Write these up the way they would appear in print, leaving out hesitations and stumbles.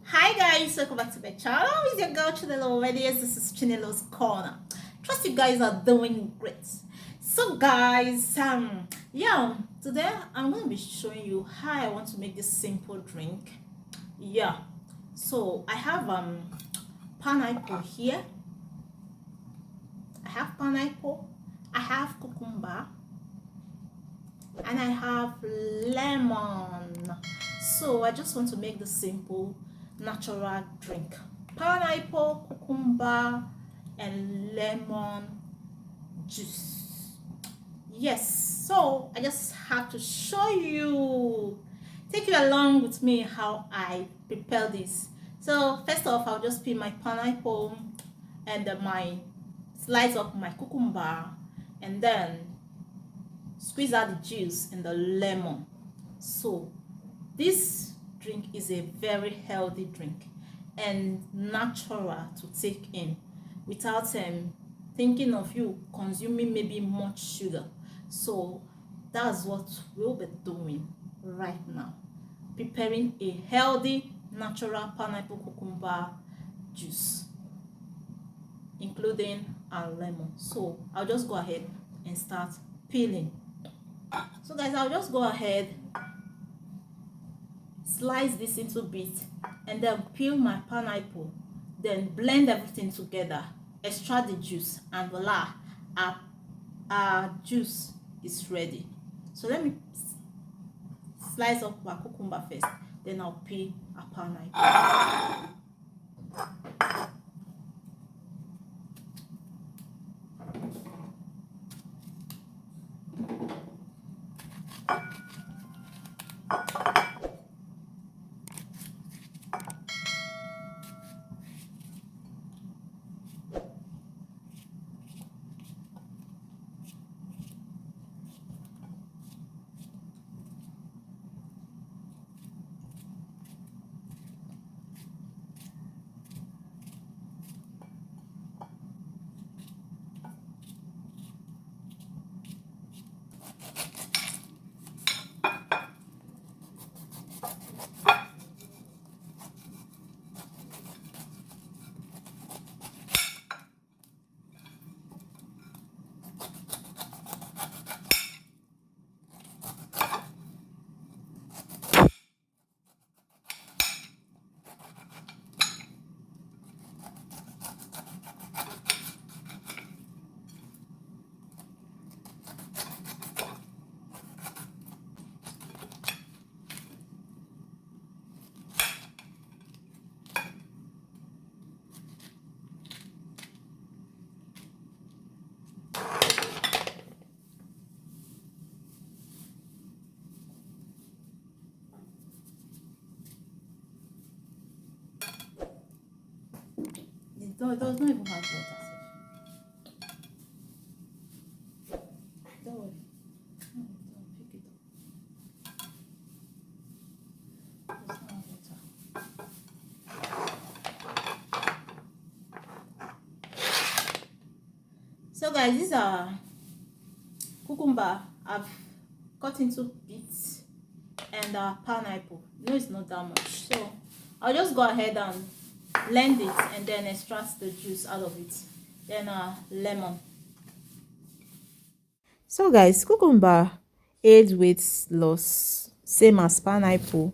Hi guys, welcome back to my channel. It's your girl Chinelo. Yes, this is Chinelo's Corner. Trust you guys are doing great. So guys, today I'm going to be showing you how I want to make this simple drink. Yeah, so I have pineapple here. I have pineapple. I have cucumber, and I have lemon. So I just want to make the simple natural drink. Pineapple, cucumber, and lemon juice. Yes, so I just have to show you, take you along with me how I prepare this. So first off, I'll just peel my pineapple and my slice of my cucumber, and then squeeze out the juice and the lemon. So this drink is a very healthy drink and natural to take in without thinking of you consuming maybe much sugar. So that's what we'll be doing right now, preparing a healthy natural pineapple cucumber juice including a lemon. So I'll just go ahead and start peeling. So guys, I'll just go ahead, slice this into bits, and then peel my pineapple, then blend everything together, extract the juice, and voila, our juice is ready. So let me slice up my cucumber first, then I'll peel a pineapple. It does not even have water. Don't worry. Pick it up. It does not have water. So guys, these are cucumber I've cut into bits, and pineapple. No, it's not that much. So I'll just go ahead and blend it and then extract the juice out of it. Then lemon. So guys, cucumber aids weight loss, same as pineapple.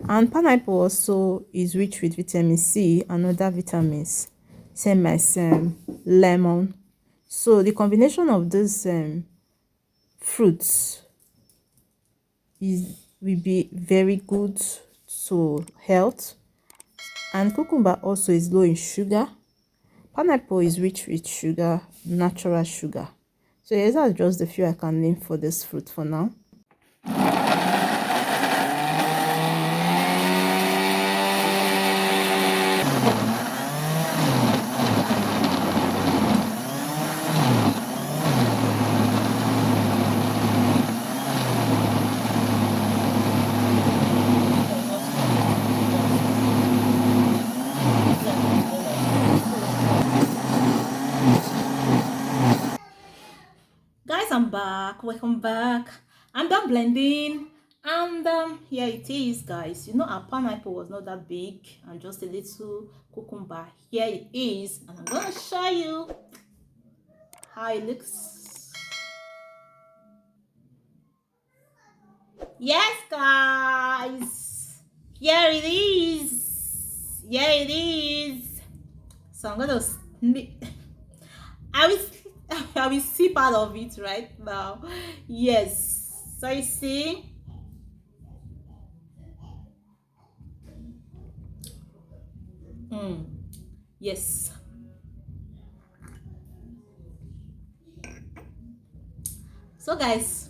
And pineapple also is rich with vitamin C and other vitamins, same as lemon. So the combination of these fruits will be very good to health. And cucumber also is low in sugar. Pineapple is rich with sugar, natural sugar. So yes, that's just the few I can name for this fruit for now. Guys, I'm back. Welcome back. I'm done blending. And here it is, guys. You know, our pineapple was not that big and just a little cucumber. Here it is, and I'm gonna show you how it looks. Yes, guys, here it is. Here it is. So I'm gonna I will I will see part of it right now. Yes. So you see. Yes. So guys,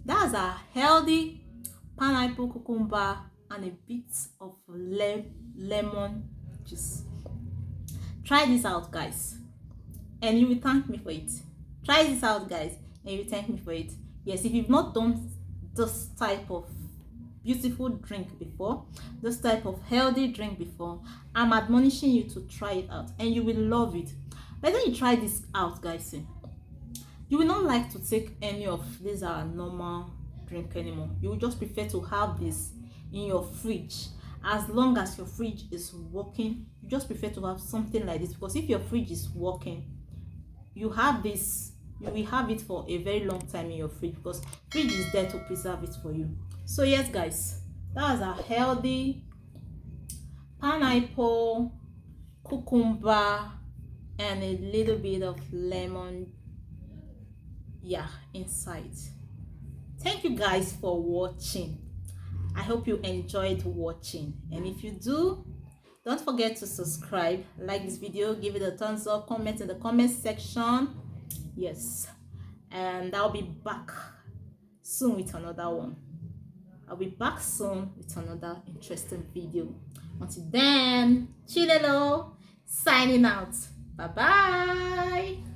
that's a healthy pineapple, cucumber, and a bit of lemon juice. Try this out, guys, and you will thank me for it. Try this out, guys, and you will thank me for it. Yes, if you've not done this type of beautiful drink before, this type of healthy drink before, I'm admonishing you to try it out, and you will love it. But then you try this out, guys, you will not like to take any of these normal drink anymore. You will just prefer to have this in your fridge. As long as your fridge is working, you just prefer to have something like this, because if your fridge is working, you have this, you will have it for a very long time in your fridge, because fridge is there to preserve it for you. So yes, guys, that's a healthy pineapple, cucumber, and a little bit of lemon, inside. Thank you guys for watching. I hope you enjoyed watching, and if you do, don't forget to subscribe, like this video, give it a thumbs up, comment in the comment section. Yes, and I'll be back soon with another one. I'll be back soon with another interesting video. Until then, Chilelo signing out. Bye bye.